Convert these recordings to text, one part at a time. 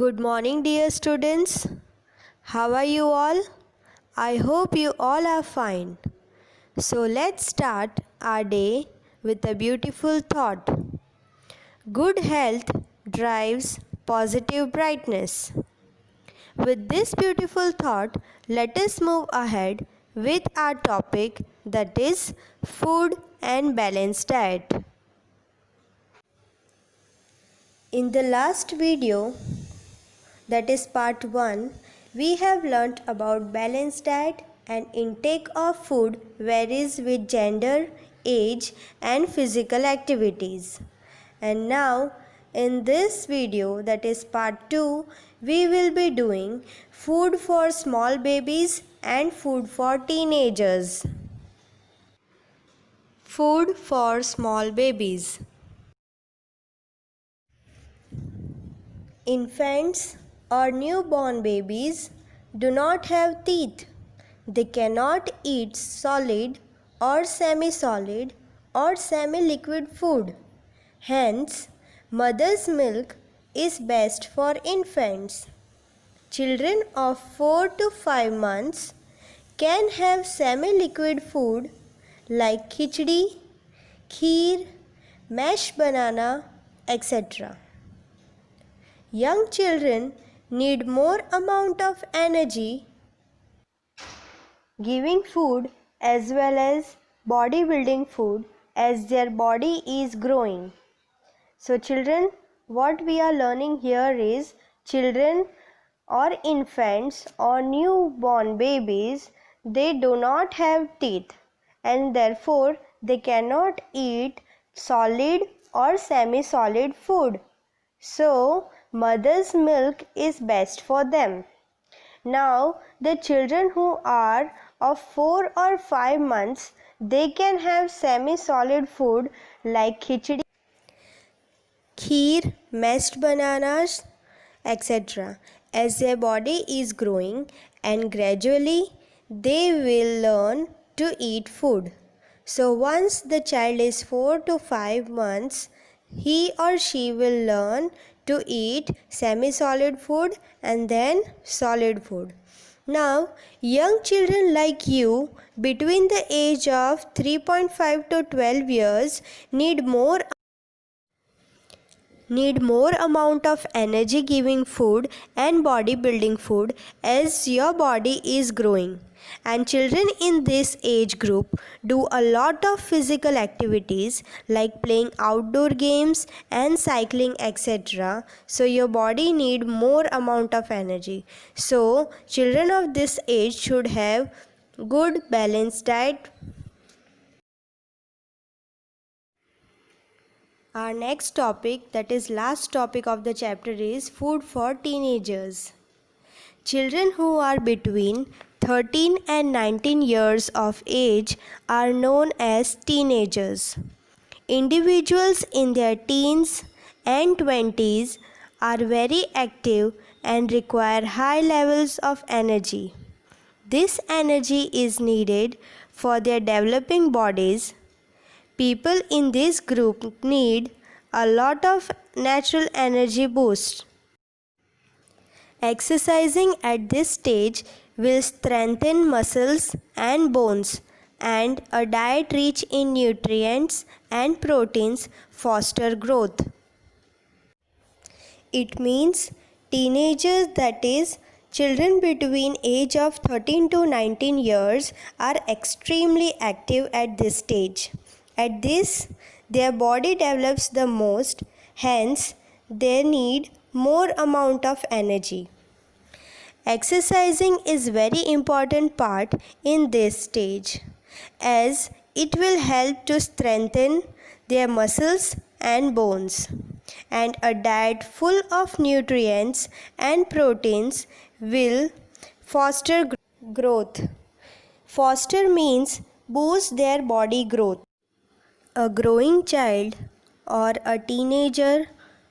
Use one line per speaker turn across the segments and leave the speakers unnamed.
Good morning, dear students. How are you all? I hope you all are fine. So, let's start our day with a beautiful thought. Good health drives positive brightness. With this beautiful thought, let us move ahead with our topic, that is food and balanced diet. In the last video, that is part 1, we have learnt about balanced diet and intake of food varies with gender, age and physical activities. And now in this video, that is part 2, we will be doing food for small babies and food for teenagers. Food for small babies. Infants or newborn babies do not have teeth. They cannot eat solid or semi-solid or semi-liquid food. Hence, mother's milk is best for infants. Children of 4 to 5 months can have semi-liquid food like khichdi, kheer, mashed banana, etc. Young children need more amount of energy giving food as well as bodybuilding food as their body is growing. So children, what we are learning here is children or infants or newborn babies, they do not have teeth and therefore they cannot eat solid or semi-solid food. So mother's milk is best for them. Now the children who are of 4 or 5 months, they can have semi-solid food like khichdi, kheer, mashed bananas, etc. As their body is growing and gradually they will learn to eat food. So once the child is 4 to 5 months, he or she will learn to eat semi-solid food and then solid food. Now, young children like you between the age of 3.5 to 12 years need more amount of energy giving food and bodybuilding food as your body is growing. And children in this age group do a lot of physical activities like playing outdoor games and cycling, etc. So your body need more amount of energy. So children of this age should have good balanced diet. Our next topic, that is last topic of the chapter, is food for teenagers. Children who are between 13 and 19 years of age are known as teenagers. Individuals in their teens and 20s are very active and require high levels of energy. This energy is needed for their developing bodies. People in this group need a lot of natural energy boost. Exercising at this stage will strengthen muscles and bones, and a diet rich in nutrients and proteins foster growth. It means teenagers, that is children between age of 13 to 19 years, are extremely active at this stage. At this, their body develops the most, hence they need more amount of energy. Exercising is very important part in this stage as it will help to strengthen their muscles and bones, and a diet full of nutrients and proteins will foster growth. Foster means boost their body growth. A growing child or a teenager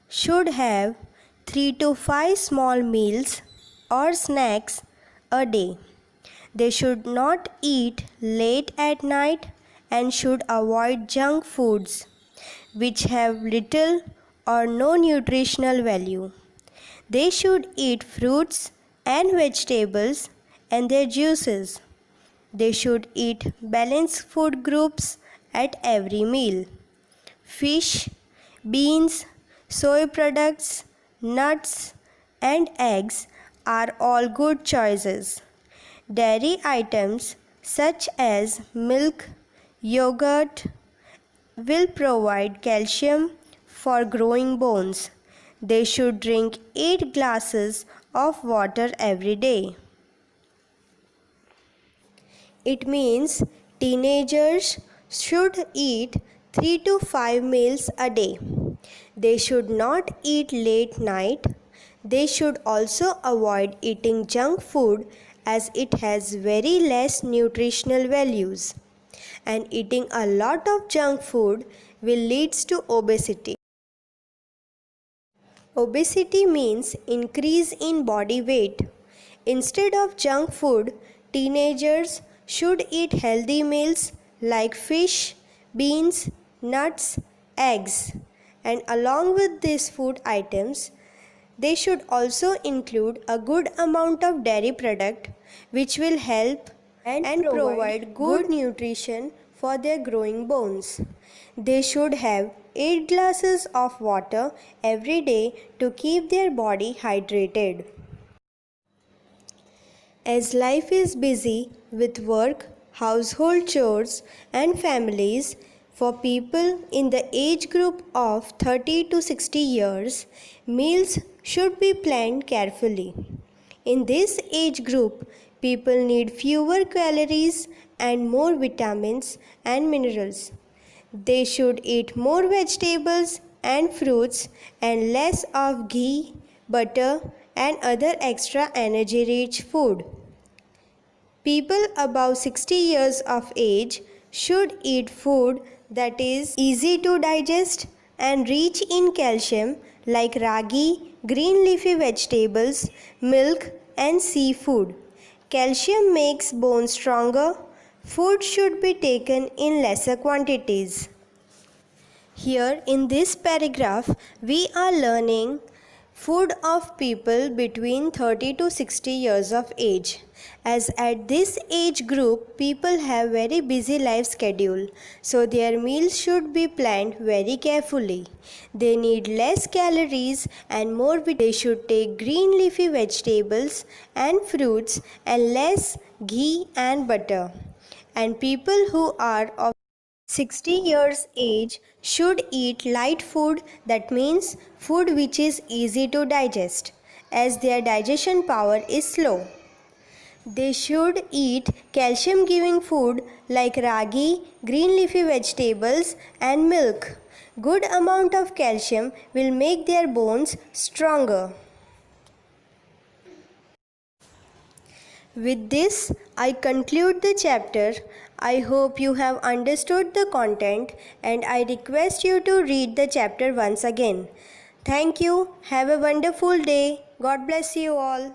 should have 3 to 5 small meals or snacks a day. They should not eat late at night and should avoid junk foods which have little or no nutritional value. They should eat fruits and vegetables and their juices. They should eat balanced food groups at every meal. Fish, beans, soy products, nuts, and eggs are all good choices. Dairy items such as milk, yogurt will provide calcium for growing bones. They should drink 8 glasses of water every day. It means teenagers should eat 3 to 5 meals a day. They should not eat late night. They should also avoid eating junk food as it has very less nutritional values. And eating a lot of junk food will lead to obesity. Obesity means increase in body weight. Instead of junk food, teenagers should eat healthy meals like fish, beans, nuts, eggs. And along with these food items, they should also include a good amount of dairy product which will help and provide good nutrition for their growing bones. They should have 8 glasses of water every day to keep their body hydrated. As life is busy with work, household chores, and families, for people in the age group of 30 to 60 years, meals should be planned carefully. In this age group, people need fewer calories and more vitamins and minerals. They should eat more vegetables and fruits and less of ghee, butter, and other extra energy rich food. People above 60 years of age should eat food that is easy to digest and rich in calcium like ragi, green leafy vegetables, milk, and seafood. Calcium makes bones stronger. Food should be taken in lesser quantities. Here in this paragraph, we are learning food of people between 30 to 60 years of age. As at this age group, people have very busy life schedule, so their meals should be planned very carefully. They need less calories and more they should take green leafy vegetables and fruits and less ghee and butter. And people who are of 60 years age should eat light food, that means food which is easy to digest, as their digestion power is slow. They should eat calcium giving food like ragi, green leafy vegetables and milk. Good amount of calcium will make their bones stronger. With this, I conclude the chapter. I hope you have understood the content and I request you to read the chapter once again. Thank you. Have a wonderful day. God bless you all.